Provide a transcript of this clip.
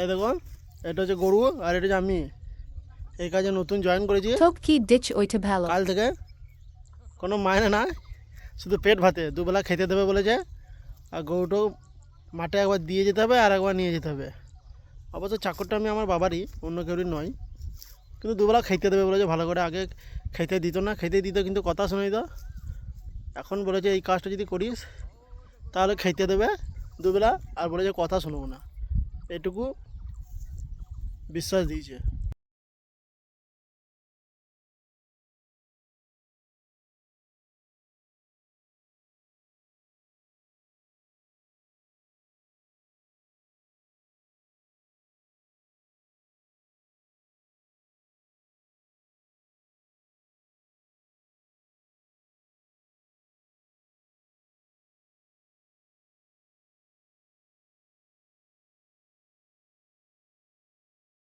এই দেখো, এটা হচ্ছে গরু আর এটা হচ্ছে আমি। এই কাজে নতুন জয়েন করেছি Topki ditch oita bhalo. কাল থেকে। কোনো মাইনে না, শুধু পেট ভাতে দুবেলা খেতে দেবে বলেছে। আর গরুটাও মাঠে একবার দিয়ে যেতে হবে আর একবার নিয়ে যেতে হবে। অবশ্য চাকরটা আমি আমার বাবারই, অন্য কেউরই নয়, কিন্তু দুবেলা খেতে দেবে বলেছে ভালো করে। আগে খেতে দিত না, খেতে দিত কিন্তু কথা শুনে দিত। এখন বলেছে এই কাজটা যদি করিস তাহলে খেতে দেবে দুবেলা, আর বলেছে কথা শুনবো না, এটুকু বিশ্বাস দিয়েছে।